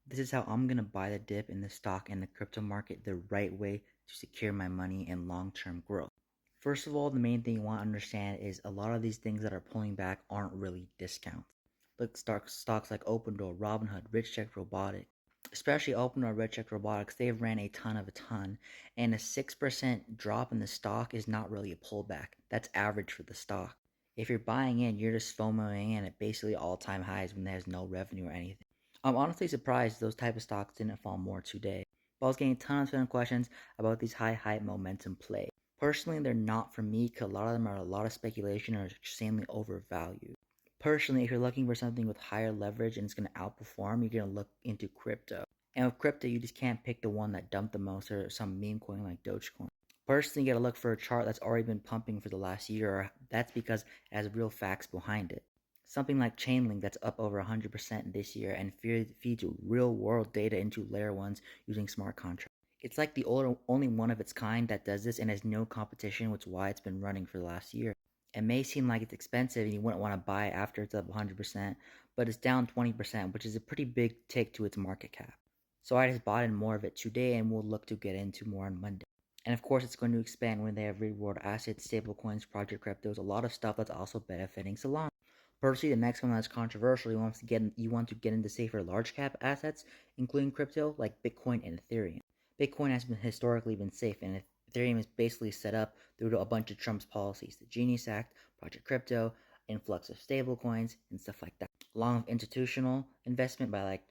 This is how I'm gonna buy the dip in the stock and the crypto market the right way to secure my money and long-term growth. First of all, the main thing you want to understand is a lot of these things that are pulling back aren't really discounts. Look, stocks like OpenDoor, Robinhood, RichTech Robotics, especially OpenDoor, RichTech Robotics, they've ran a ton, and a 6% drop in the stock is not really a pullback. That's average for the stock. If you're buying in, you're just FOMOing in at basically all-time highs when there's no revenue or anything. I'm honestly surprised those type of stocks didn't fall more today. But I was getting tons of questions about these high hype momentum plays. Personally, they're not for me because a lot of them are a lot of speculation or extremely overvalued. Personally, if you're looking for something with higher leverage and it's going to outperform, you're going to look into crypto. And with crypto, you just can't pick the one that dumped the most or some meme coin like Dogecoin. Personally, you got to look for a chart that's already been pumping for the last year, or that's because it has real facts behind it. Something like Chainlink that's up over 100% this year and feeds real world data into layer ones using smart contracts. It's like the only one of its kind that does this and has no competition, which is why it's been running for the last year. It may seem like it's expensive and you wouldn't want to buy it after it's up 100%, but it's down 20%, which is a pretty big tick to its market cap. So I just bought in more of it today and we'll look to get into more on Monday. And of course, it's going to expand when they have real world assets, stablecoins, project cryptos, a lot of stuff that's also benefiting Solana. Personally, the next one that's controversial, you want to get into safer large cap assets, including crypto like Bitcoin and Ethereum. Bitcoin has been historically been safe, and Ethereum is basically set up due to a bunch of Trump's policies, the Genius Act, Project Crypto, influx of stablecoins, and stuff like that. Along with institutional investment by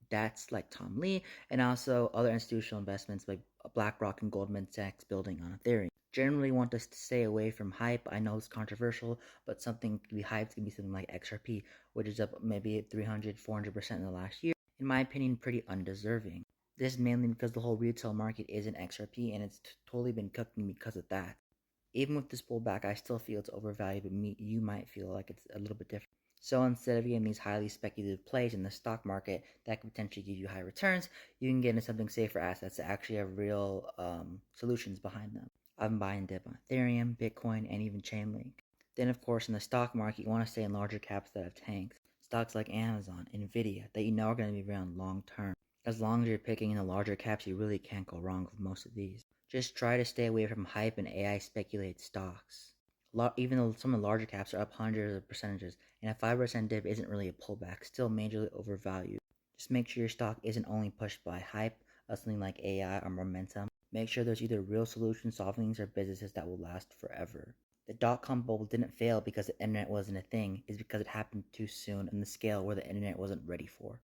DATs like Tom Lee, and also other institutional investments like BlackRock and Goldman Sachs building on Ethereum. Generally want us to stay away from hype. I know it's controversial, but something to be hyped can be something like XRP, which is up maybe 300, 400% in the last year. In my opinion, pretty undeserving. This is mainly because the whole retail market is in XRP and it's totally been cooking because of that. Even with this pullback, I still feel it's overvalued, but you might feel like it's a little bit different. So instead of getting these highly speculative plays in the stock market that could potentially give you high returns, you can get into something safer assets that actually have real solutions behind them. I've been buying dip on Ethereum, Bitcoin, and even Chainlink. Then, of course, in the stock market, you want to stay in larger caps that have tanks. Stocks like Amazon, Nvidia, that you know are going to be around long term. As long as you're picking in the larger caps, you really can't go wrong with most of these. Just try to stay away from hype and AI speculated stocks. Even though some of the larger caps are up hundreds of percentages, and a 5% dip isn't really a pullback, still majorly overvalued. Just make sure your stock isn't only pushed by hype, something like AI or momentum. Make sure there's either real solution solvings or businesses that will last forever. The dot-com bubble didn't fail because the internet wasn't a thing, it's because it happened too soon on the scale where the internet wasn't ready for.